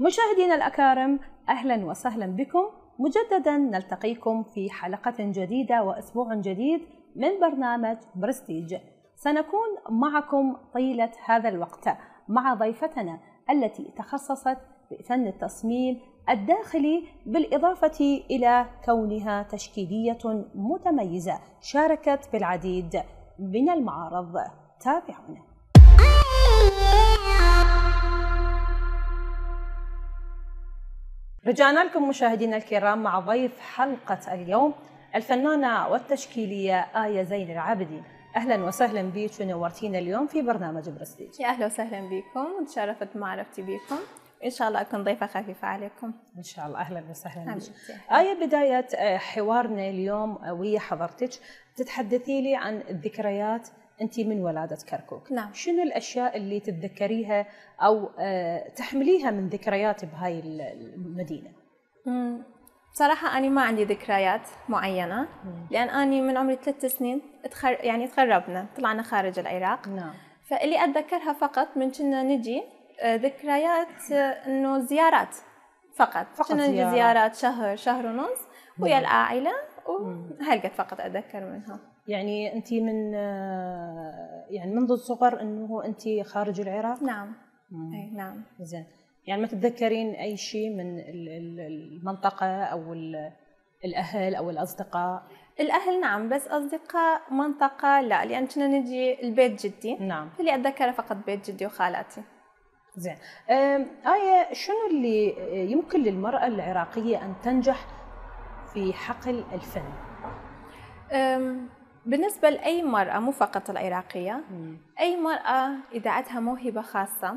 مشاهدينا الأكارم، أهلا وسهلا بكم مجددا. نلتقيكم في حلقة جديدة وأسبوع جديد من برنامج برستيج. سنكون معكم طيلة هذا الوقت مع ضيفتنا التي تخصصت بفن التصميم الداخلي، بالإضافة إلى كونها تشكيلية متميزة شاركت بالعديد من المعارض. تابعونا. رجعنا لكم مشاهدينا الكرام مع ضيف حلقة اليوم الفنانة والتشكيلية آية زين العابدين. أهلا وسهلا بك ونورتينا اليوم في برنامج برستيج. يا أهلا وسهلا بكم وتشرفت بمعرفتي بكم، إن شاء الله أكون ضيفة خفيفة عليكم. إن شاء الله. أهلا وسهلا بك آية. بداية حوارنا اليوم ويا حضرتك تتحدثي لي عن الذكريات أنت من ولادة كركوك. نعم. شنو الأشياء اللي تتذكريها أو تحمليها من ذكريات بهاي المدينة؟ بصراحة أنا ما عندي ذكريات معينة، لأن أنا من عمري 3 سنين تغربنا، طلعنا خارج العراق. نعم. فاللي أتذكرها فقط من كنا نجي ذكريات إنه زيارات فقط كنا نجي زيارات شهر ونص ويا العائلة، وهالقد فقط أتذكر منها. يعني أنت من يعني منذ الصغر إنه أنت خارج العراق؟ نعم. أي نعم. زين. يعني ما تتذكرين أي شيء من المنطقة أو الأهل أو الأصدقاء؟ الأهل نعم، بس أصدقاء منطقة لا، لأن كنا نجي البيت جدي. نعم. فاللي أتذكره فقط بيت جدي وخالاتي. زين. آية، شنو اللي يمكن للمرأة العراقية أن تنجح في حقل الفن؟ بالنسبة لأي مرأة، مو فقط العراقية، أي مرأة إذا عندها موهبة خاصة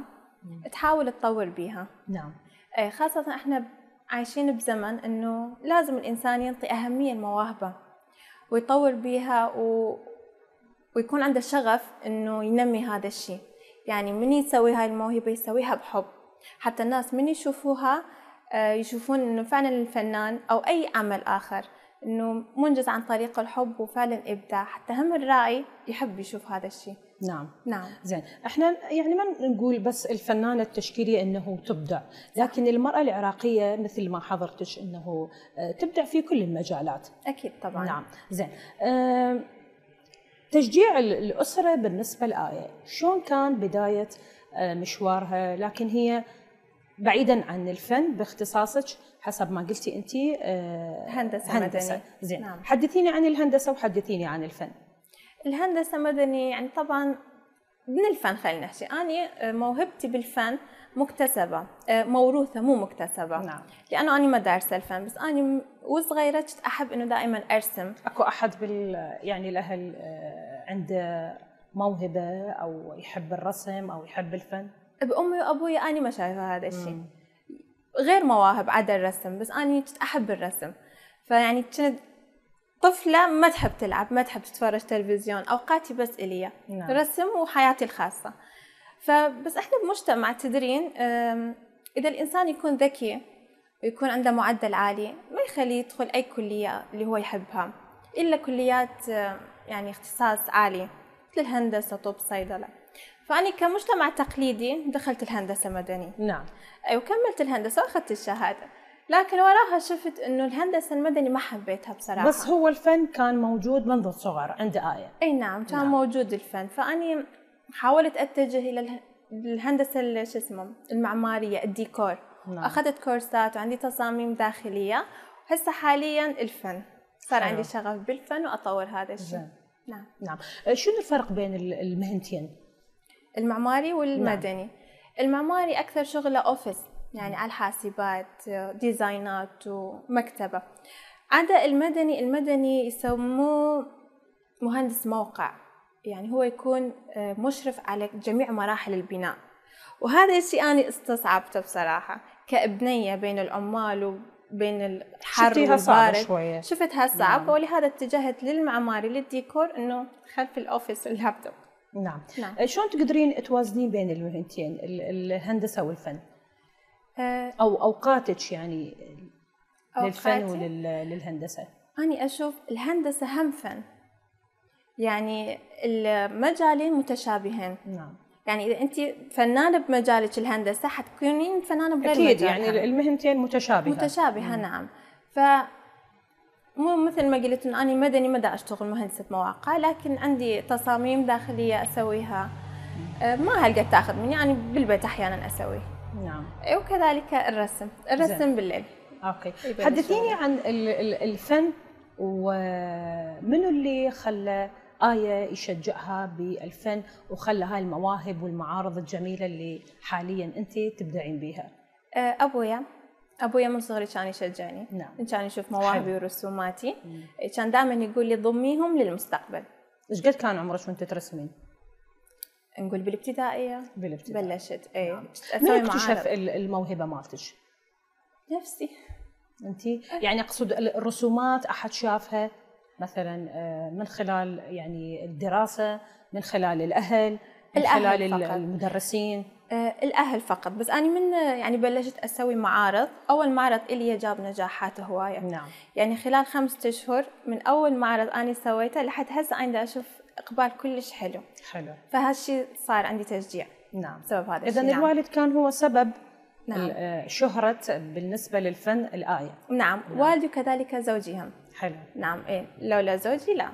تحاول تطور بيها. نعم. خاصة احنا عايشين بزمن انه لازم الانسان ينطي اهمية لمواهبه ويطور بيها ويكون عنده شغف انه ينمي هذا الشيء. يعني من يسوي هاي الموهبة يسويها بحب، حتى الناس من يشوفوها يشوفون انه فعلا الفنان او اي عمل اخر انه منجز عن طريق الحب وفعلا ابداع، حتى هم الراعي يحب يشوف هذا الشيء. نعم. نعم. زين. احنا يعني ما نقول بس الفنانة التشكيلية انه تبدع، لكن المرأة العراقية مثل ما حضرتش انه تبدع في كل المجالات. اكيد طبعا. نعم. زين. تشجيع الأسرة بالنسبة لآية، شلون كان بداية مشوارها؟ لكن هي بعيدا عن الفن باختصاصك حسب ما قلتي انت هندسة مدني. زين. نعم. حدثيني عن الهندسة وحدثيني عن الفن. الهندسة مدني يعني طبعا من الفن. خلينا نحكي أنا موهبتي بالفن مكتسبة، موروثة مو مكتسبة. نعم. لأنه أنا ما دارسة الفن، بس أنا وصغيرة كنت أحب إنه دائما أرسم. أكو أحد يعني الأهل عنده موهبة أو يحب الرسم أو يحب الفن؟ بأمي وأبوي أنا ما شايفة هذا الشيء. غير مواهب عدا الرسم، بس أنا كنت أحب الرسم. فيعني كنت طفلة ما تحب تلعب، ما تحب تتفرج تلفزيون، أوقاتي بس إلي رسم وحياتي الخاصة. فبس إحنا بمجتمع تدرين إذا الإنسان يكون ذكي ويكون عنده معدل عالي ما يخليه يدخل أي كلية اللي هو يحبها، إلا كليات يعني اختصاص عالي مثل الهندسة، طب، صيدلة. فأنا كمجتمع تقليدي دخلت الهندسة مدني. نعم. وكملت الهندسة وأخذت الشهادة، لكن وراها شفت إنه الهندسة المدني ما حبيتها بصراحة. بس هو الفن كان موجود منذ الصغر عند آية؟ أي نعم، كان موجود الفن. فأني حاولت أتجه إلى الهندسة المعمارية، الديكور. نعم. أخذت كورسات وعندي تصاميم داخلية. هسه حاليا الفن صار عندي شغف بالفن وأطور هذا الشيء. نعم. نعم. شنو الفرق بين المهنتين؟ المعماري والمدني. نعم. المعماري أكثر شغله أوفيس، يعني على الحاسبات، ديزاينات ومكتبة. عدا المدني يسموه مهندس موقع، يعني هو يكون مشرف على جميع مراحل البناء. وهذا الشيء أنا استصعبته بصراحة كابنية بين العمال وبين الحر والبارد. شفتها صعبة. نعم. ولهذا اتجهت للمعماري للديكور، إنه خلف الأوفيس اللابتوب. نعم. نعم. شلون تقدرين توازنين بين المهنتين، الهندسة والفن؟ أو أوقاتك يعني للفن وللهندسة؟ أنا أشوف الهندسة هم فن، يعني المجالين متشابهين. نعم. يعني إذا أنت فنانة بمجالك الهندسة حتكونين فنانة بغير أكيد مجالها. يعني المهنتين متشابهة. نعم. مو مثل ما قلت إن أنا مدني ما دا أشتغل مهندسة مواقع، لكن عندي تصاميم داخلية أسويها ما هلقت تاخذ مني، يعني بالبيت أحيانا أسوي. نعم. وكذلك الرسم بالليل. اوكي، حدثيني عن الفن، ومنو اللي خلى آية يشجعها بالفن وخلى هاي المواهب والمعارض الجميلة اللي حاليا انت تبدعين بها؟ أبويا من صغري كان يشجعني. نعم. كان يشوف مواهبي ورسوماتي. كان دائما يقول لي ضميهم للمستقبل. ايش قد كان عمرك وانت ترسمين؟ نقول بالابتدائية بلشت. نعم. من اكتشف الموهبة مالتك؟ نفسي. انت يعني اقصد الرسومات احد شافها مثلا من خلال يعني الدراسة، من خلال الأهل، من خلال فقط. المدرسين؟ الأهل فقط. بس أنا من يعني بلشت أسوي معارض. أول معرض إلي جاب نجاحات هواية. نعم. يعني خلال 5 أشهر من أول معرض أنا سويته لحد هسه عندي أشوف إقبال كلش حلو. فهالشي صار عندي تشجيع. نعم. سبب هذا الشيء. إذن الوالد كان هو سبب. نعم. شهرة بالنسبة للفن الآية. نعم. والدي وكذلك زوجي هم. حلو. نعم. لولا زوجي لا.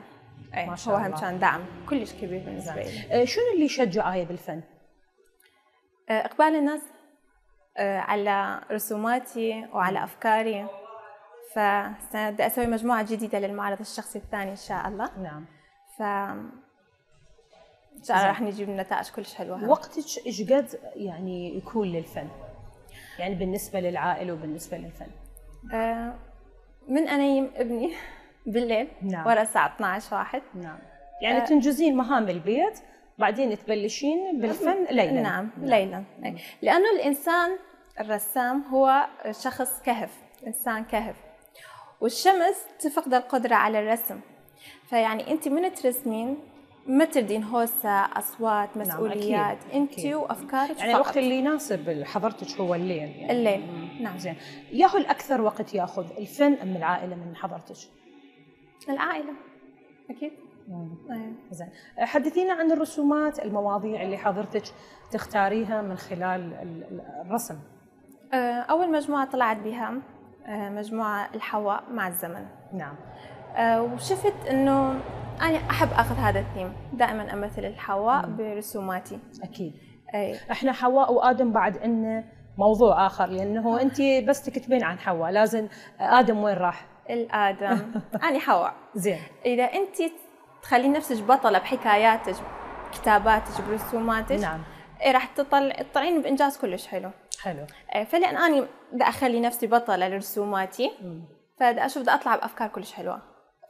ما شاء الله. هو هم كان دعم كلش كبير بالنسبة لي. شنو اللي يشجع آية بالفن؟ إقبال الناس على رسوماتي وعلى أفكاري. فسأبدأ أسوي مجموعة جديدة للمعرض الشخصي الثاني إن شاء الله. نعم. إن شاء الله راح نجيب نتائج كلش حلوة. وقتك إيش قد يعني يكون للفن؟ يعني بالنسبة للعائلة وبالنسبة للفن؟ من أنيم ابني بالليل. نعم. ورا الساعة 12-1. نعم. يعني تنجزين مهام البيت بعدين تبلشين بالفن ليلا. نعم. ليلا. لأنه الإنسان الرسام هو شخص كهف، إنسان كهف، والشمس تفقد القدرة على الرسم. فيعني أنت من ترسمين ما تردين هوسة، أصوات، مسؤوليات. نعم. أنت وأفكارك يعني الوقت اللي يناسب حضرتك هو الليل يعني. الليل. نعم. زين. ياهو الأكثر وقت ياخذ الفن أم العائلة من حضرتك؟ العائلة أكيد. زين. حدثينا عن الرسومات، المواضيع اللي حضرتك تختاريها من خلال الرسم. أول مجموعة طلعت بها مجموعة الحواء مع الزمن. نعم. وشفت إنه أنا أحب أخذ هذا الثيم، دائما أمثل الحواء برسوماتي. أكيد. إحنا حواء وآدم بعد إنه موضوع آخر، لأنه أنت بس تكتبين عن حواء لازم آدم وين راح؟ الآدم. أنا حواء. زين. إذا أنت تخلين نفسك بطلة بحكاياتك، كتاباتك، برسوماتك. نعم. راح تطلعين بإنجاز كلش حلو. فلأن أنا بدي أخلي نفسي بطلة لرسوماتي، فبدي أشوف بدي أطلع بأفكار كلش حلوة،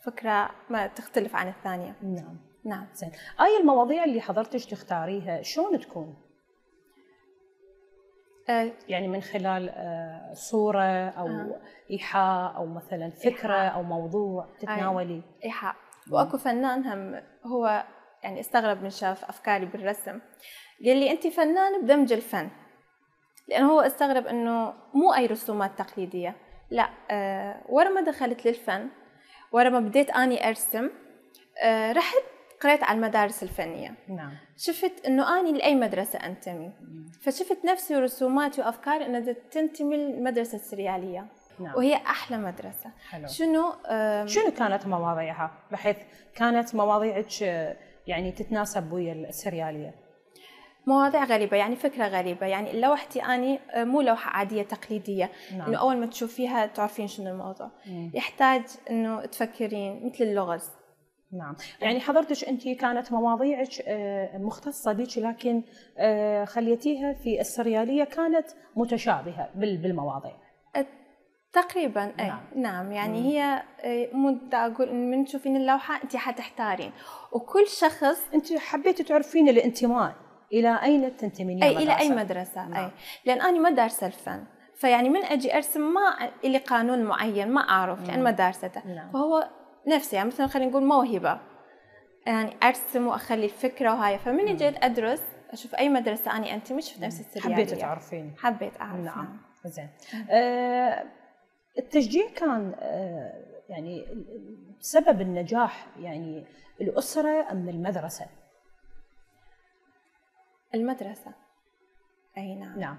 فكرة ما تختلف عن الثانية. نعم. زين. أي المواضيع اللي حضرتش تختاريها شلون تكون؟ يعني من خلال صورة أو إيحاء أو مثلا فكرة أو موضوع تتناولي؟ إيحاء. وأكو فنان هم هو يعني استغرب من شاف أفكاري بالرسم، قال لي أنت فنان بدمج الفن، لأنه هو استغرب أنه مو أي رسومات تقليدية، لا. ورا ما دخلت للفن، ورا ما بديت أني أرسم، رحت قرأت على المدارس الفنية. نعم. شفت أنه أني لأي مدرسة أنتمي. فشفت نفسي ورسوماتي وأفكاري أنها تنتمي للمدرسة السريالية. نعم. وهي أحلى مدرسة. حلو. شنو كانت مواضيعها، بحيث كانت مواضيعك يعني تتناسب ويا السريالية؟ مواضيع غريبة، يعني فكرة غريبة. يعني لوحتي أني مو لوحة عادية تقليدية. نعم. إنه أول ما تشوفيها تعرفين شنو الموضوع. يحتاج إنه تفكرين مثل اللغز. نعم. يعني حضرتك أنت كانت مواضيعك مختصة بك، لكن خليتيها في السريالية كانت متشابهة بالمواضيع تقريبا. نعم. يعني هي مو أقول إن من تشوفين اللوحة أنت حتحتارين، وكل شخص أنت حبيتي تعرفين الانتماء إلى أين تنتمين إلى أي مدرسة. نعم. لأن أنا ما دارسة الفن، فيعني من أجي أرسم ما إلي قانون معين ما أعرف لأن ما دارسته. نعم. فهو نفسي يعني مثلا خلينا نقول موهبة، يعني أرسم وأخلي الفكرة وهاي. فمن جيت أدرس أشوف أي مدرسة أني أنتمي، شفت نفسي السريالية. حبيت تعرفين. حبيت أعرف. نعم. زين. التشجيع كان يعني سبب النجاح يعني الأسرة أم المدرسة؟ المدرسة. أي نعم. نعم.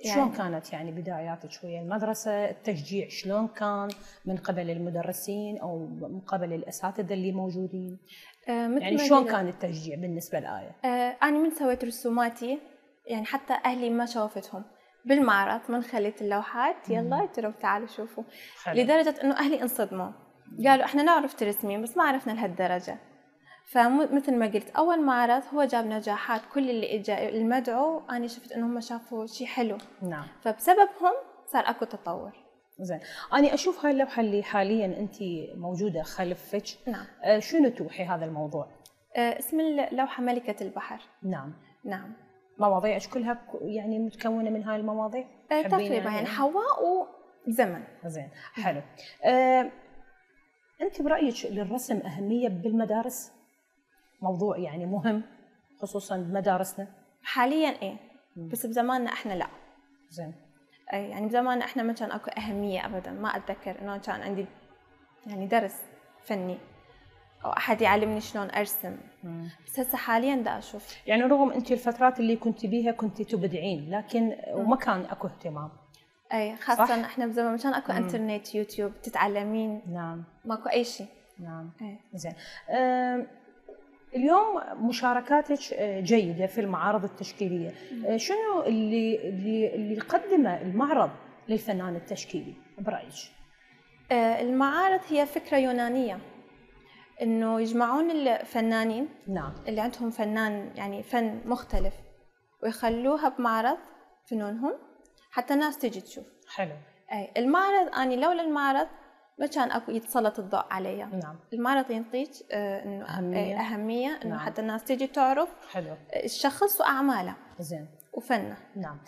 يعني شلون كانت يعني بداياتك شوية المدرسة؟ التشجيع شلون كان من قبل المدرسين أو من قبل الأساتذة اللي موجودين؟ يعني شلون كان التشجيع بالنسبة لآية؟ أنا من سويت رسوماتي يعني حتى أهلي ما شوفتهم بالمعرض، من خليت اللوحات يلا تروا تعالوا شوفوا. لدرجة إنه أهلي انصدموا، قالوا إحنا نعرف ترسمين بس ما عرفنا لهالدرجة. فمثل ما قلت أول معرض هو جاب نجاحات، كل اللي إجا المدعو أنا شفت إنهم شافوا شيء حلو. نعم. فبسببهم صار أكو تطور. زين، أنا أشوف هاي اللوحة اللي حاليا أنت موجودة خلفك. نعم. شنو توحي هذا الموضوع؟ اسم اللوحة ملكة البحر. نعم. نعم. مواضيعك كلها يعني متكونة من هاي المواضيع؟ تقريبا يعني حواء وزمن. زين، حلو. أنت برأيك للرسم أهمية بالمدارس؟ موضوع يعني مهم خصوصا بمدارسنا حاليا إيه، بس بزماننا إحنا لا. زين. يعني بزماننا إحنا ما كان أكو أهمية أبدا، ما أتذكر إنه كان عندي يعني درس فني أو أحد يعلمني شلون أرسم. بس هسه حاليا دا أشوف يعني رغم أنت الفترات اللي كنت بيها كنت تبدعين لكن وما كان أكو اهتمام. أي خاصة صح؟ إحنا بزمان ما كان أكو إنترنت يوتيوب تتعلمين. نعم. ماكو أي شيء. نعم. زين. اليوم مشاركاتك جيدة في المعارض التشكيلية. شنو اللي قدمه المعرض للفنان التشكيلي برأيك؟ المعارض هي فكرة يونانية، إنه يجمعون الفنانين. نعم. اللي عندهم فنان يعني فن مختلف ويخلوها بمعرض فنونهم حتى الناس تجي تشوف. حلو. أي المعرض أنا لولا المعرض ما كان أكو يتسلط الضوء عليها. نعم. المعرض ينطيك إنه أهمية إنه نعم. حتى الناس تيجي تعرف حلو الشخص وأعماله. زين. وفنه. نعم.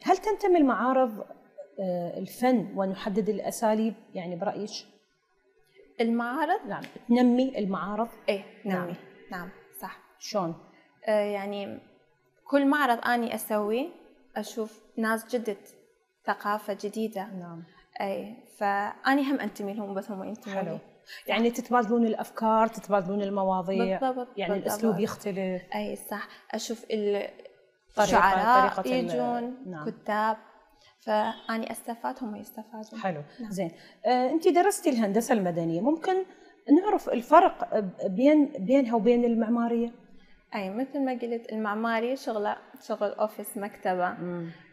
هل تنتمي المعارض الفن ونحدد الأساليب يعني برأيك؟ المعارض نعم تنمي المعارض. إيه نعم. نعم صح. شلون؟ يعني كل معرض أني أسويه أشوف ناس جدد، ثقافة جديدة. نعم. أي فأني هم أنتمي لهم بس هم ينتمون. حلو. يعني تتبادلون الأفكار، تتبادلون المواضيع. بالضبط. يعني بالضبط. الأسلوب يختلف. أي صح. أشوف الشعراء يجون. نعم. كتاب، فأني أستفاد هم يستفادون. حلو. نعم. زين. أنت درستي الهندسة المدنية، ممكن نعرف الفرق بينها وبين المعمارية؟ أي مثل ما قلت المعماري شغل أوفيس مكتبة.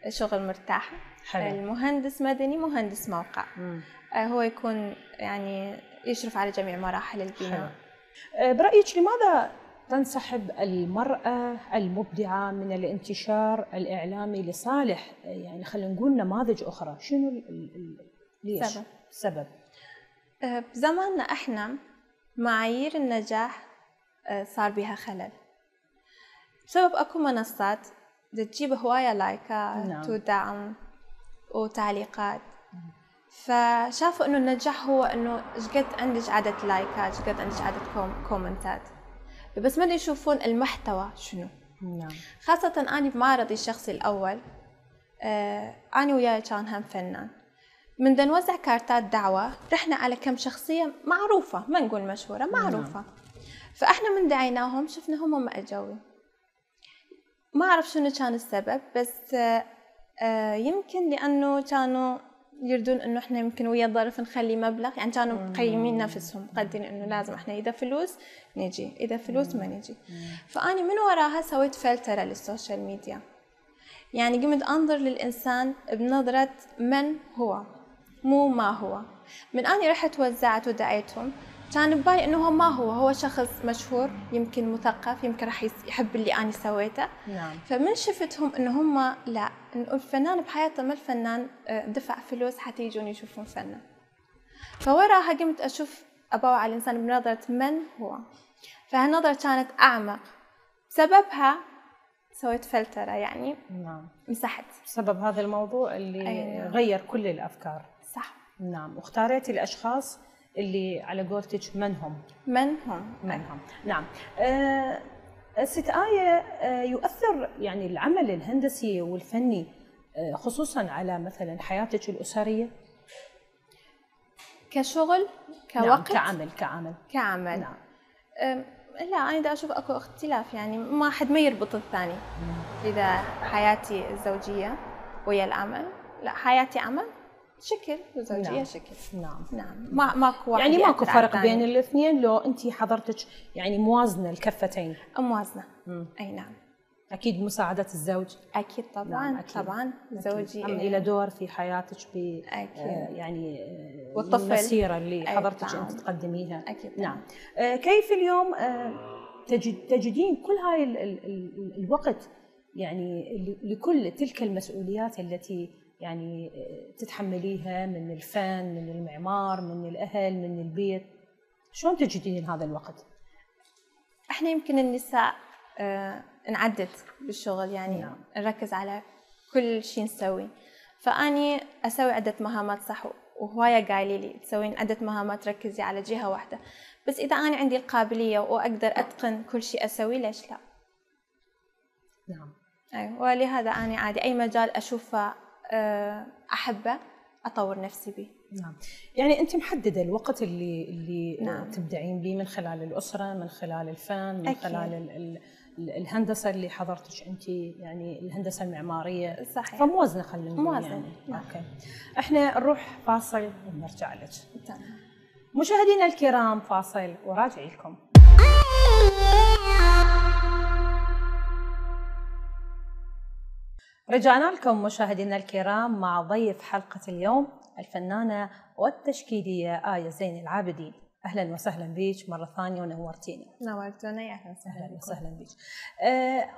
شغل مرتاح. حلو. المهندس مدني مهندس موقع. هو يكون يعني يشرف على جميع مراحل البناء. برأيك لماذا تنسحب المرأة المبدعة من الانتشار الإعلامي لصالح يعني خلينا نقول نماذج أخرى؟ شنو ليش؟ السبب؟ بزماننا إحنا معايير النجاح صار بها خلل بسبب أكو منصات تجيب هواية لايكات. نعم. ودعم وتعليقات. فشافوا إنه النجاح هو إنه إيش قد عندك عدد لايكات، إيش قد عندك عدد كومنتات، بس ما يشوفون المحتوى شنو. نعم. خاصة أنا بمعرضي الشخصي الأول أنا وياي كان هم فنان، من دا نوزع كارتات دعوة رحنا على كم شخصية معروفة، ما نقول مشهورة، معروفة. نعم. فإحنا من دعيناهم شفنا هم ما أجوا، ما أعرف شنو كان السبب، بس يمكن لأنه كانوا يردون إنه إحنا يمكن ويا الظرف نخلي مبلغ، يعني كانوا مقيمين نفسهم قادين إنه لازم إحنا إذا فلوس نجي، إذا فلوس ما نجي. فأني من وراها سويت فلترة للسوشيال ميديا، يعني قمت أنظر للإنسان بنظرة من هو مو ما هو. من أني رحت وزعت ودعيتهم كان ببالي إنه هو ما هو شخص مشهور، يمكن مثقف، يمكن راح يحب اللي أنا سويته. نعم. فمن شفتهم إنه هم لا، إنه الفنان بحياته ما الفنان دفع فلوس حتى يجون يشوفون فنه. فوراها قمت أشوف أبوع على الإنسان بنظرة من هو، فهالنظرة كانت أعمق، بسببها سويت فلترة يعني. نعم. مسحت بسبب هذا الموضوع اللي نعم. غير كل الأفكار. صح. نعم. واختاريتي الأشخاص اللي على قولتك من هم. نعم. ست آية، يؤثر يعني العمل الهندسي والفني خصوصا على مثلا حياتك الأسرية كشغل كوقت؟ نعم. كعمل. نعم. لا أنا دا أشوف أكو اختلاف، يعني ما حد ما يربط الثاني. إذا حياتي الزوجية ويا العمل، لا حياتي عمل شكل وزوجية نعم. شكل. نعم. ماكو واحد يعني ماكو فرق بين الاثنين لو أنت حضرتك يعني موازنة الكفتين. موازنة. أي نعم. أكيد مساعدة الزوج. أكيد طبعاً. نعم أكيد. طبعاً زوجي إلى دور في حياتك يعني والطفل المسيرة اللي حضرتك أنت تقدميها. أكيد. نعم. كيف اليوم تجدين كل هاي الوقت يعني لكل تلك المسؤوليات التي يعني تتحمليها من الفن، من المعمار، من الأهل، من البيت، شلون تجدين هذا الوقت؟ احنا يمكن النساء نعدد بالشغل، يعني نعم. نركز على كل شيء نسوي، فأني أسوي عدة مهامات صح، وهواية قايلي لي تسوين عدة مهامات تركزي على جهة واحدة، بس إذا أنا عندي القابلية وأقدر أتقن كل شيء أسوي ليش لا؟ نعم. أيوة. ولهذا أنا عادي أي مجال أشوفه أحبه أطور نفسي به. نعم. يعني أنت محددة الوقت اللي نعم. تبدعين به، من خلال الأسرة، من خلال الفن، من أكيد. خلال الهندسة اللي حضرتك أنت، يعني الهندسة المعمارية. صحيح. فموازنة خلينا نقول. موازنة. يعني. نعم. أوكي. إحنا نروح فاصل ونرجع لك. تمام. مشاهدينا الكرام، فاصل وراجع لكم. رجعنا لكم مشاهدينا الكرام مع ضيف حلقة اليوم الفنانة والتشكيلية آية زين العابدين. أهلا وسهلا بيك مرة ثانية ونورتينا. نورتوني. أهلا وسهلا بيك.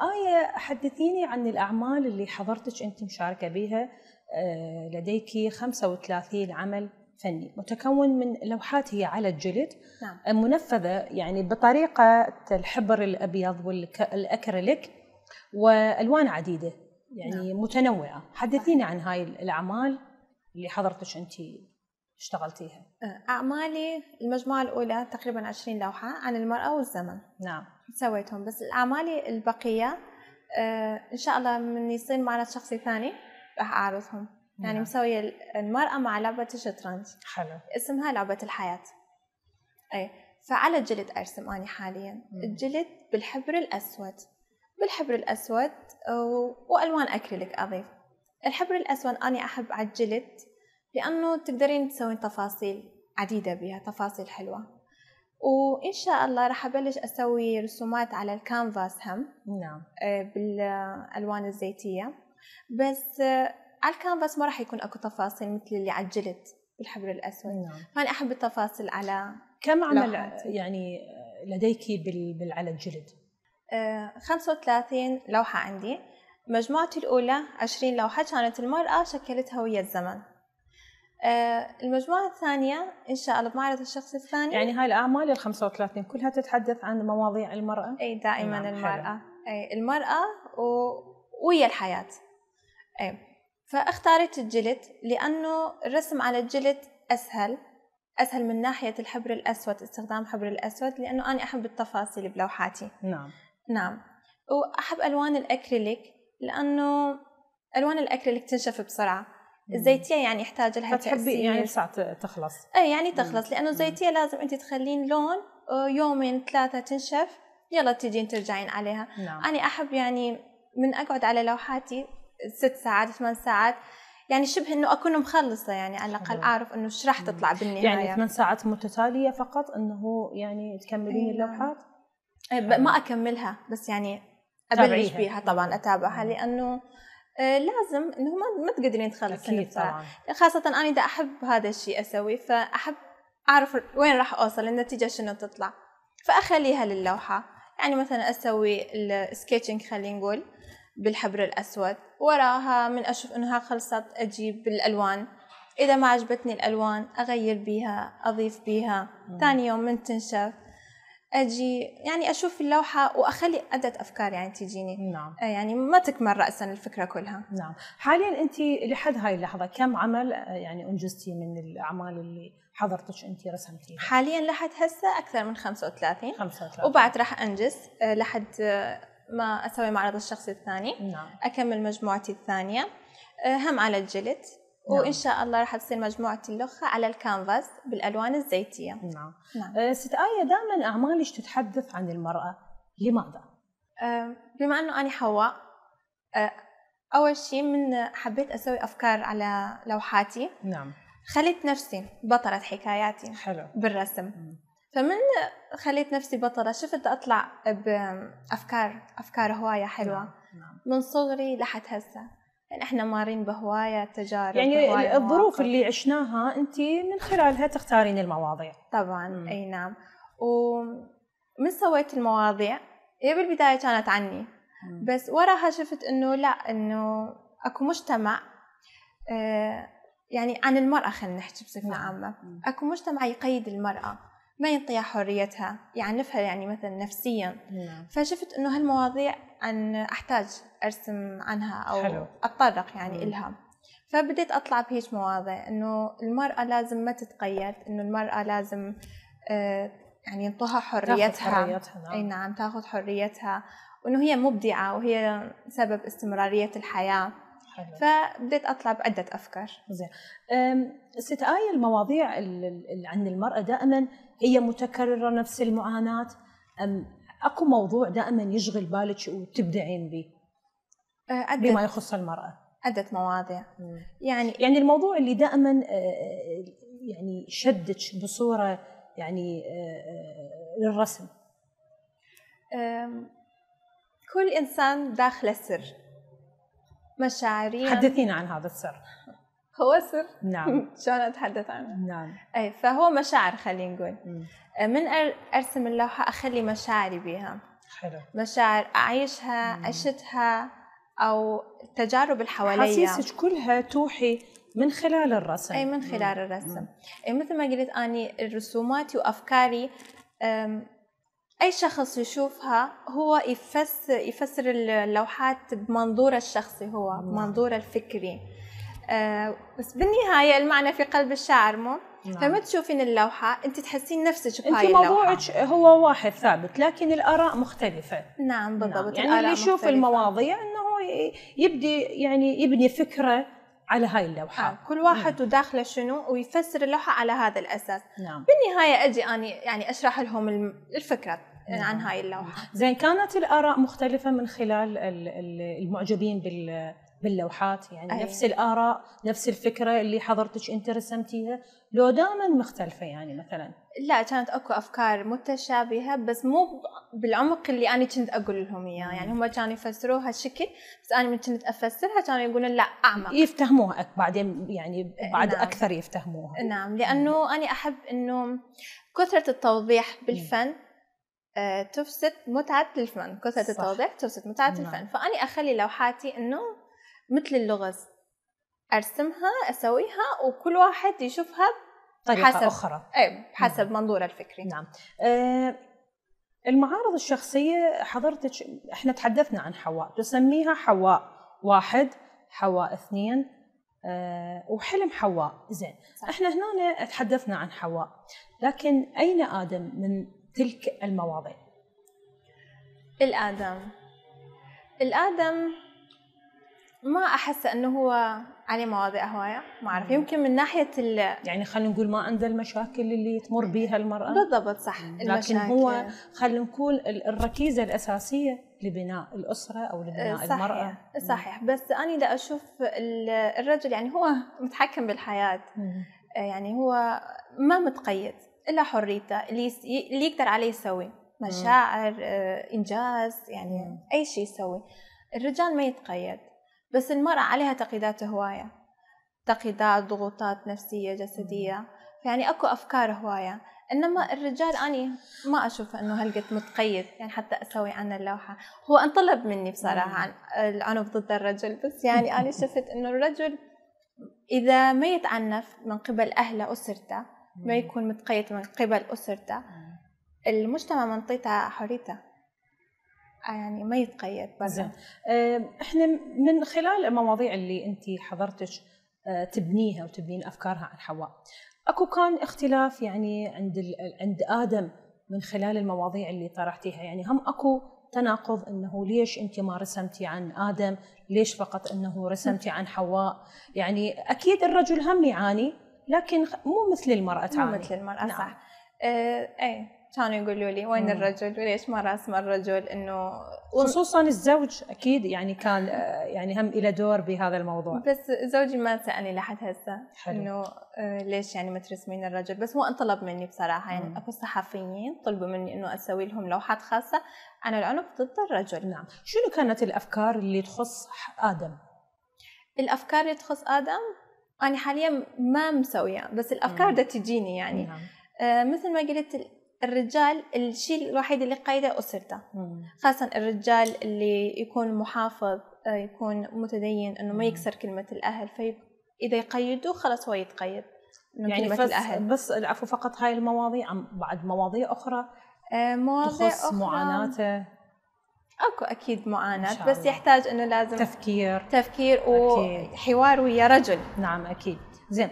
آية، حدثيني عن الأعمال اللي حضرتك أنت مشاركة بها. لديك 35 عمل فني متكون من لوحات هي على الجلد. نعم. منفذة يعني بطريقة الحبر الأبيض والأكريليك وألوان عديدة يعني. نعم. متنوعة. حدثيني عن هاي الأعمال اللي حضرتك أنت اشتغلتيها. أعمالي المجموعة الأولى تقريبا 20 لوحة عن المرأة والزمن. نعم. سويتهم، بس الأعمالي البقية إن شاء الله من يصير معرض شخصي ثاني راح أعرضهم. يعني نعم. مسوية المرأة مع لعبة الشطرنج. حلو. اسمها لعبة الحياة. أي فعلى الجلد أرسم أنا حاليا. الجلد بالحبر الأسود وألوان أكريليك أضيف. الحبر الأسود أنا أحب على الجلد لأنه تقدرين تسوين تفاصيل عديدة بها، تفاصيل حلوة. وإن شاء الله راح أبلش أسوي رسومات على الكانفاس هم. نعم. بالألوان الزيتية، بس على الكانفاس ما راح يكون أكو تفاصيل مثل اللي على الجلد بالحبر الأسود. نعم. فأنا أحب التفاصيل على كم عمل يعني لديك على الجلد؟ 35 لوحة عندي. مجموعتي الأولى 20 لوحة كانت المرأة شكلتها ويا الزمن. المجموعة الثانية إن شاء الله بمعرض الشخص الثاني. يعني هاي الأعمال 35 كلها تتحدث عن مواضيع المرأة؟ أي دائما. نعم. المرأة. حلو. أي المرأة ويا الحياة. أي فاختارت الجلد لأنه الرسم على الجلد أسهل من ناحية الحبر الأسود، استخدام حبر الأسود، لأنه أنا أحب التفاصيل بلوحاتي. نعم. وأحب ألوان الأكريليك لأنه ألوان الأكريليك تنشف بسرعة. الزيتية يعني يحتاج لها تأثير، يعني بساعة تخلص. أي يعني تخلص، لأنه الزيتية لازم أنت تخلين لون 2-3 تنشف، يلا تجين ترجعين عليها. نعم. أنا أحب يعني من أقعد على لوحاتي 6 ساعات 8 ساعات، يعني شبه إنه أكون مخلصة، يعني على الأقل أعرف إنه إيش راح تطلع بالنهاية. يعني 8 ساعات متتالية فقط إنه يعني تكملين اللوحات؟ ما أكملها، بس يعني أبلش بيها طبعا، أتابعها، لأنه لازم إنه ما تقدرين تخلصين بسرعة، خاصة أنا إذا أحب هذا الشيء أسوي، فأحب أعرف وين راح أوصل، النتيجة شنو تطلع، فأخليها للوحة. يعني مثلا أسوي السكيتشنج خلينا نقول بالحبر الأسود، وراها من أشوف إنها خلصت أجيب بالألوان، إذا ما عجبتني الألوان أغير بيها، أضيف بيها. ثاني يوم من تنشف أجي يعني أشوف اللوحة وأخلي عدة أفكار يعني تجيني. نعم. يعني ما تكمل رأسا الفكرة كلها. نعم. حاليا أنت لحد هاي اللحظة كم عمل يعني أنجزتي من الأعمال اللي حضرتك أنت رسمتيها؟ حاليا لحد هسه أكثر من 35. وبعد راح أنجز لحد ما أسوي معرض الشخصي الثاني. نعم. أكمل مجموعتي الثانية هم على الجلد. وإن شاء الله راح تصير مجموعة اللوحة على الكانفاس بالألوان الزيتية. نعم. ست آية، دائما أعمالك تتحدث عن المرأة، لماذا؟ بما أنه أنا حواء، أول شيء من حبيت أسوي أفكار على لوحاتي. نعم. خليت نفسي بطلة حكاياتي. حلو. بالرسم. فمن خليت نفسي بطلة شفت أطلع بأفكار هواية حلوة. نعم. من صغري لحد هسه، يعني إحنا مارين بهواية تجارب، يعني الظروف اللي عشناها أنت من خلالها تختارين المواضيع. طبعا. أي نعم. ومن سويت المواضيع هي بالبداية كانت عني، بس وراها شفت إنه لا، إنه أكو مجتمع يعني عن المرأة، خلينا نحكي بصفة عامة. أكو مجتمع يقيد المرأة، ما ينطيها حريتها، يعنفها يعني مثلا نفسيا. فشفت إنه هالمواضيع أحتاج أرسم عنها أو حلو. أتطرق يعني إلها. فبديت أطلع بهيج مواضيع، إنه المرأة لازم ما تتقيد، إنه المرأة لازم يعني ينطوها حريتها. أي نعم، تاخذ حريتها، وإنه هي مبدعة وهي سبب استمرارية الحياة. حلو. فبديت أطلع بعدة أفكار. زين. ست آية، المواضيع اللي عن المرأة دائما هي متكررة، نفس المعاناة، أكو موضوع دائما يشغل بالك وتبدعين به بما يخص المرأة؟ عدة مواضيع. يعني الموضوع اللي دائما يعني شدك بصورة يعني للرسم. كل إنسان داخله سر مشاعريا. حدثينا عن هذا السر. هو سر. نعم. شلون أتحدث عنه؟ نعم. أي، فهو مشاعر، خلينا نقول. من أرسم اللوحة أخلي مشاعري بيها. حلو. مشاعر أعيشها، عشتها، أو التجارب اللي حواليا، حاسيسك كلها توحي من خلال الرسم. أي من خلال الرسم. أي مثل ما قلت أني الرسومات وأفكاري، أي شخص يشوفها هو يفسر اللوحات بمنظوره الشخصي، هو بمنظوره الفكري. بس بالنهاية المعنى في قلب الشاعر، مو؟ فما تشوفين اللوحة أنت تحسين نفسك بهاي اللوحة. أنت موضوعك هو واحد ثابت، لكن الآراء مختلفة. نعم بالضبط. يعني اللي يشوف المواضيع أنه يبني فكرة على هاي اللوحة. كل واحد وداخله شنو ويفسر اللوحة على هذا الأساس. نعم. بالنهاية أجي أنا يعني أشرح لهم الفكرة عن هاي اللوحة. زين، كانت الآراء مختلفة من خلال المعجبين باللوحات؟ يعني أيوة. نفس الآراء، نفس الفكرة اللي حضرتك أنت رسمتيها، لو دائما مختلفة يعني مثلا؟ لا، كانت أكو أفكار متشابهة، بس مو بالعمق اللي أنا كنت أقول لهم إياه. يعني هم كانوا يفسروها هالشكل، بس أنا من كنت أفسرها كانوا يقولون لا، أعمق، يفتهموها بعدين، يعني بعد نعم. أكثر يفتهموها. نعم، لأنه أنا أحب إنه كثرة التوضيح بالفن تفسد متعة الفن. كثرة التوضيح تفسد متعة الفن. فأنا أخلي لوحاتي إنه مثل اللغز، أرسمها، أسويها، وكل واحد يشوفها طريقة أخرى. حسب منظور الفكري. نعم. المعارض الشخصية حضرتك، احنا تحدثنا عن حواء، تسميها حواء 1، حواء 2، وحلم حواء. زين، احنا هنا تحدثنا عن حواء، لكن أين آدم من تلك المواضيع؟ الآدم ما أحس أنه هو عليه مواضيع هواية، ما أعرف، يمكن من ناحية يعني خلينا نقول ما عنده المشاكل اللي تمر بها المرأة. بالضبط، صح. لكن هو خلينا نقول الركيزة الأساسية لبناء الأسرة أو لبناء صحيح. المرأة. صحيح. بس أنا دا أشوف الرجل يعني هو متحكم بالحياة. يعني هو ما متقيد إلا حريته، اللي يقدر عليه يسوي مشاعر، إنجاز، يعني أي شيء يسوي. الرجال ما يتقيد، بس المرأة عليها تقييدات هواية، تقييدات، ضغوطات نفسية، جسدية. يعني أكو أفكار هواية. إنما الرجال أنا ما أشوف أنه هالقد متقيد، يعني حتى أسوي عنه اللوحة. هو انطلب مني بصراحة عن العنف ضد الرجل، بس يعني أنا شفت أنه الرجل إذا ما يتعنف من قبل أهله أسرته، ما يكون متقيد من قبل أسرته، المجتمع منطيته حريته، يعني ما يتقيد. زين، احنا من خلال المواضيع اللي انت حضرتك تبنيها وتبنين افكارها عن حواء، اكو كان اختلاف يعني عند آدم من خلال المواضيع اللي طرحتيها؟ يعني هم اكو تناقض انه ليش انت ما رسمتي عن ادم، ليش فقط انه رسمتي عن حواء؟ يعني اكيد الرجل هم يعاني، لكن مو مثل المراه تعاني. مو مثل المراه. نعم. صح. اي كانوا يقولوا لي وين الرجل وليش ما رسم الرجل، انه خصوصا الزوج اكيد يعني كان يعني هم إلى دور بهذا الموضوع. بس زوجي ما سألني لحد هسه انه ليش يعني ما ترسمين الرجل، بس مو انطلب مني بصراحه. يعني اكو صحفيين طلبوا مني انه اسوي لهم لوحات خاصه عن العنف ضد الرجل. نعم. شنو كانت الافكار اللي تخص ادم؟ الافكار اللي تخص ادم انا حاليا ما مسويه، بس الافكار بدها تجيني يعني. نعم. مثل ما قلت الرجال الشيء الوحيد اللي قيده أسرته، خاصة الرجال اللي يكون محافظ، يكون متدين، إنه ما يكسر كلمة الأهل، إذا يقيدوه خلاص هو يتقيد يعني كلمة الأهل. بس العفو فقط هاي المواضيع، بعد مواضيع أخرى مواضيع تخص أخرى معاناته؟ أكو أكيد معاناة، بس يحتاج إنه لازم تفكير وحوار ويا رجل. نعم أكيد. زين.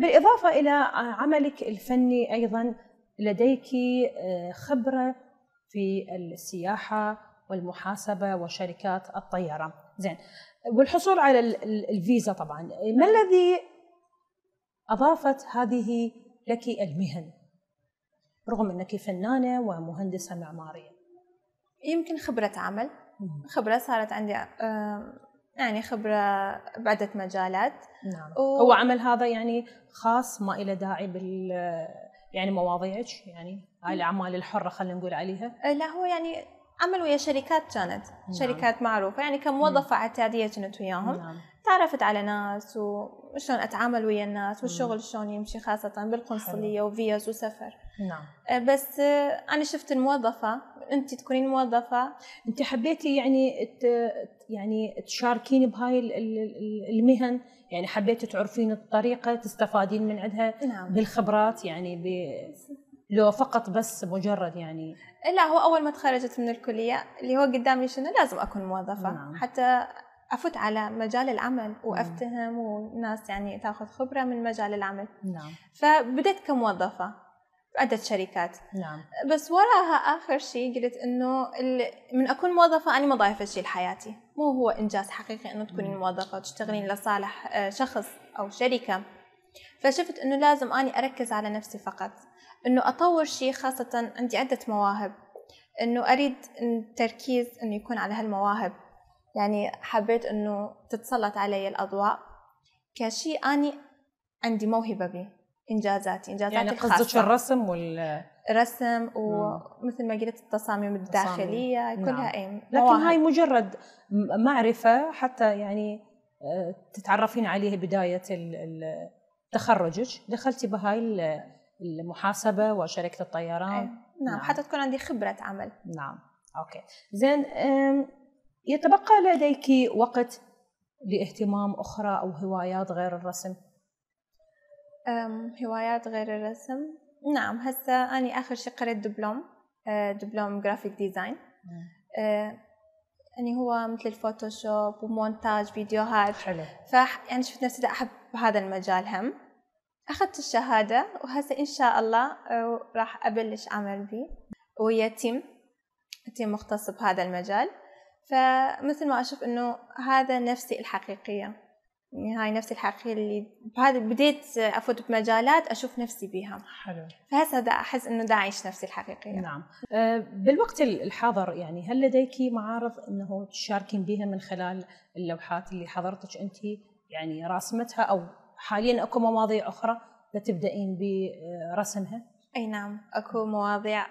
بالإضافة إلى عملك الفني أيضا لديك خبرة في السياحة والمحاسبة وشركات الطيران. زين. والحصول على الفيزا طبعا، ما الذي أضافت هذه لك المهن رغم أنك فنانة ومهندسة معمارية؟ يمكن خبرة عمل، خبرة صارت عندي يعني خبرة بعدة مجالات. نعم. هو عمل هذا يعني خاص، ما إلى داعي يعني مواضيعك، يعني هاي الأعمال الحرة خلينا نقول عليها. لا هو يعني عمل ويا شركات، كانت شركات معروفة، يعني كموظفة اعتيادية كنت وياهم. تعرفت على ناس وشلون أتعامل ويا الناس والشغل شلون يمشي، خاصة بالقنصلية وفيز وسفر. نعم. بس أنا شفت الموظفة، أنت تكونين موظفة، أنت حبيتي يعني تشاركين بهاي المهن، يعني حبيتي تعرفين الطريقة تستفادين من عندها. نعم. بالخبرات يعني لو فقط بس مجرد يعني. لا هو أول ما تخرجت من الكلية اللي هو قدامي شنو لازم أكون موظفة. نعم. حتى أفوت على مجال العمل وأفتهم والناس يعني تأخذ خبرة من مجال العمل. نعم. فبدأت كموظفة في عدة شركات. نعم. بس وراها آخر شيء قلت إنه من أكون موظفة أنا ما ضايفة شيء لحياتي، مو هو إنجاز حقيقي إنه تكونين موظفة وتشتغلين لصالح شخص أو شركة. فشفت إنه لازم أني أركز على نفسي فقط، إنه أطور شيء، خاصة عندي عدة مواهب، إنه أريد التركيز إنه يكون على هالمواهب. يعني حبيت إنه تتسلط علي الأضواء كشيء أني عندي موهبة به، إنجازاتي يعني الخاصة. قصدك الرسم الرسم ومثل ما قلت التصاميم الداخلية كلها. نعم. لكن هاي مجرد معرفة حتى يعني تتعرفين عليه بداية تخرجك، دخلتي بهاي المحاسبة وشركة الطيران. نعم. حتى تكون عندي خبرة عمل. نعم. أوكي. زين. يتبقى لديك وقت لاهتمام أخرى أو هوايات غير الرسم؟ هوايات غير الرسم، نعم. هسه أنا آخر شيء قرأت دبلوم جرافيك ديزاين. يعني هو مثل الفوتوشوب ومونتاج فيديوهات. حلو. يعني شفت نفسي دا أحب هذا المجال. هم أخذت الشهادة وهسه إن شاء الله راح أبلش أعمل به ويا تيم مختص بهذا المجال. فمثل ما أشوف إنه هذا نفسي الحقيقية، يعني هاي نفسي الحقيقية اللي بهذا بديت أفوت بمجالات أشوف نفسي بيها. حلو. فهسه دا أحس إنه دا أعيش نفسي الحقيقية. نعم. بالوقت الحاضر يعني هل لديك معارض إنه تشاركين بها من خلال اللوحات اللي حضرتك أنت يعني راسمتها، أو حاليا أكو مواضيع أخرى بتبدأين برسمها؟ أي نعم، أكو مواضيع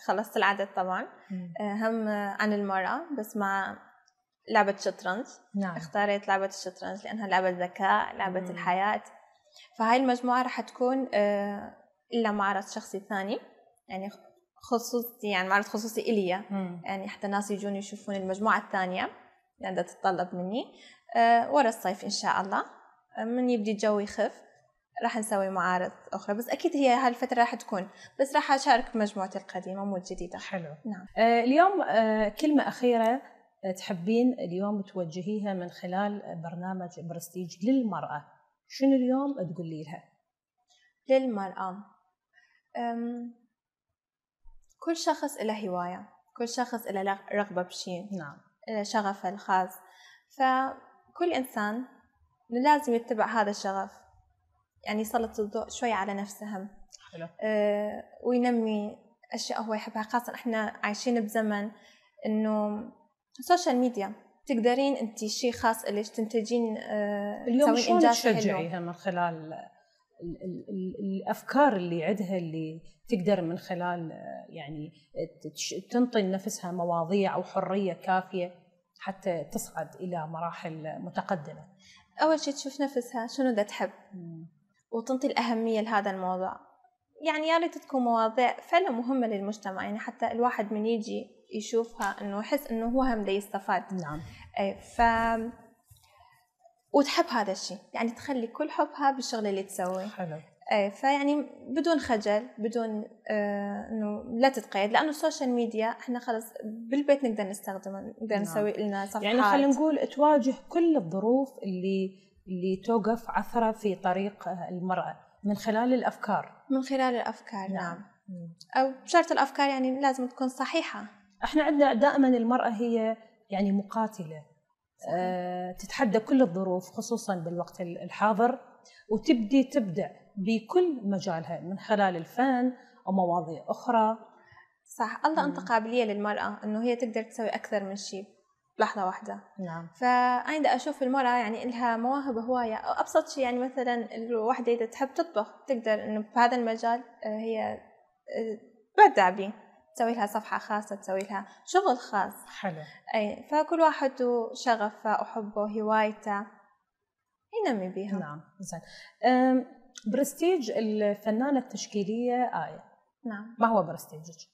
خلصت العدد طبعا. هم عن المرأة، بس مع لعبة شطرنج. نعم. اختاريت لعبة الشطرنج لأنها لعبة ذكاء، لعبة الحياة. فهاي المجموعة راح تكون إلا معرض شخصي ثاني، يعني خصوصي، يعني معرض خصوصي إلي، يعني حتى الناس يجون يشوفون المجموعة الثانية اللي تتطلب مني. ورا الصيف إن شاء الله من يبدي الجو يخف راح نسوي معارض أخرى، بس أكيد هي هالفترة راح تكون، بس راح أشارك بمجموعتي القديمة مو الجديدة. حلو. نعم. اليوم كلمة أخيرة تحبين اليوم توجهيها من خلال برنامج برستيج للمرأة، شنو اليوم تقولي لها؟ للمرأة، كل شخص له هواية، كل شخص له رغبة بشيء، نعم، له شغفه الخاص. فكل إنسان لازم يتبع هذا الشغف، يعني يسلط الضوء شوي على نفسه هم. حلو. وينمي أشياء هو يحبها، خاصة إحنا عايشين بزمن إنه السوشيال ميديا تقدرين أنت شيء خاص إليش تنتجين، اليوم تسوين شلون إنجاز تشجعيها من خلال الأفكار اللي عندها، اللي تقدر من خلال يعني تنطي لنفسها مواضيع أو حرية كافية حتى تصعد إلى مراحل متقدمة؟ أول شيء تشوف نفسها شنو دا تحب وتنطي الأهمية لهذا الموضوع. يعني يا ريت تكون مواضيع فعلا مهمة للمجتمع، يعني حتى الواحد من يجي يشوفها إنه يحس إنه هو هم دا يستفاد. نعم. أي وتحب هذا الشيء، يعني تخلي كل حبها بالشغل اللي تسويه. حلو. أي فيعني بدون خجل، بدون إنه لا تتقيد، لأنه السوشيال ميديا إحنا خلص بالبيت نقدر نستخدمه، نقدر نسوي لنا صفحات. يعني خلينا نقول تواجه كل الظروف اللي توقف عثرة في طريق المرأة من خلال الأفكار. من خلال الأفكار. نعم. أو بشرط الأفكار يعني لازم تكون صحيحة. احنا عندنا دائما المرأة هي يعني مقاتلة، تتحدى كل الظروف خصوصا بالوقت الحاضر، وتبدي تبدع بكل مجالها من خلال الفن أو مواضيع أخرى. صح. الله أنت قابلية للمرأة إنه هي تقدر تسوي أكثر من شيء بلحظة واحدة. نعم. فأنا أشوف المرأة يعني لها مواهب هواية. أبسط شيء يعني مثلا الوحدة إذا تحب تطبخ تقدر إنه بهذا المجال هي تبدع به، تسوي لها صفحة خاصة، تسوي لها شغل خاص. حلو. أي فكل واحد شغفه وحبه هوايته ينمي بها. نعم. زين. برستيج الفنانة التشكيلية آية. نعم. ما هو برستيجك؟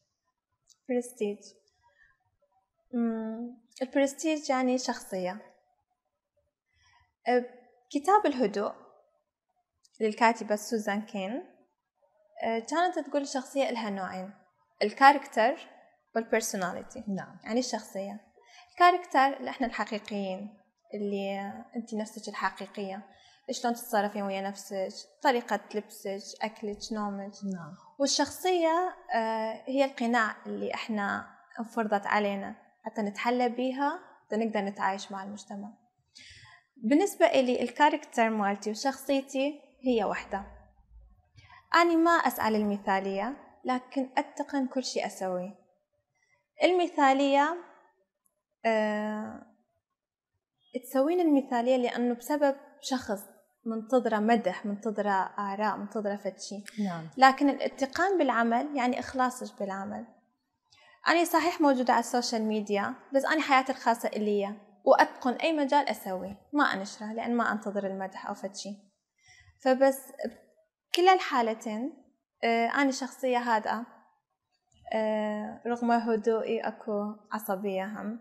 برستيج البرستيج يعني شخصية. كتاب الهدوء للكاتبة سوزان كين كانت تقول الشخصية لها نوعين، الكاركتر والبرسوناليتي. نعم. يعني الشخصية، الكاركتر اللي احنا الحقيقيين، اللي انت نفسك الحقيقية، شلون تتصرفين ويا نفسك، طريقة لبسك، أكلك، نومك. نعم. والشخصية هي القناع اللي احنا انفرضت علينا حتى نتحلى بيها نقدر نتعايش مع المجتمع. بالنسبة إلي الكاركتر مالتي وشخصيتي هي واحدة. أنا ما أسعى للمثالية، لكن أتقن كل شيء أسويه. المثالية تسوين المثالية لأنه بسبب شخص منتظرة مدح، منتظرة آراء، منتظرة فتشي. نعم. لكن الاتقان بالعمل يعني إخلاصك بالعمل. أنا صحيح موجودة على السوشيال ميديا، بس أنا حياتي الخاصة إلي، وأتقن أي مجال أسويه ما أنشره لأن ما أنتظر المدح أو فتشي. فبس كلا الحالتين أنا شخصية هادئة، رغم هدوئي أكو عصبية هم.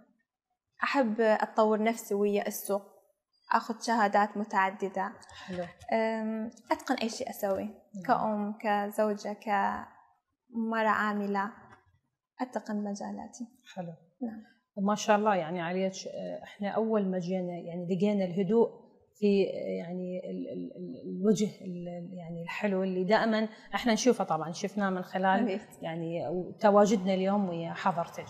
أحب أطور نفسي ويا السوق، أخذ شهادات متعددة. حلو. أتقن أي شيء أسويه كأم، كزوجة، كمرأة عاملة، أتقن مجالاتي. حلو. نعم. ما شاء الله يعني عليك. احنا أول ما جينا يعني لقينا الهدوء في يعني الوجه يعني الحلو اللي دائما احنا نشوفه، طبعا شفناه من خلال يعني تواجدنا اليوم ويا حضرتك.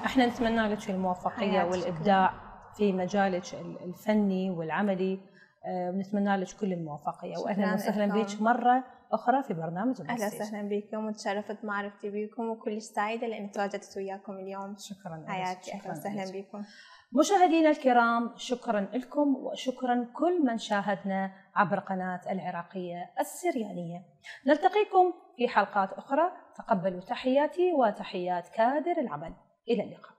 احنا نتمنى لك الموفقيه والابداع في مجالك الفني والعملي، ونتمنى لك كل الموفقيه، واهلا وسهلا بك مره اخرى في برنامج اهلا وسهلا بكم، وتشرفت معرفتي بكم، وكلش سعيده لاني تواجدت وياكم اليوم. شكرا حياتي. اهلا وسهلا بكم مشاهدينا الكرام. شكرا لكم، وشكرا كل من شاهدنا عبر قناة العراقية السريانية. نلتقيكم في حلقات أخرى. تقبلوا تحياتي وتحيات كادر العمل. إلى اللقاء.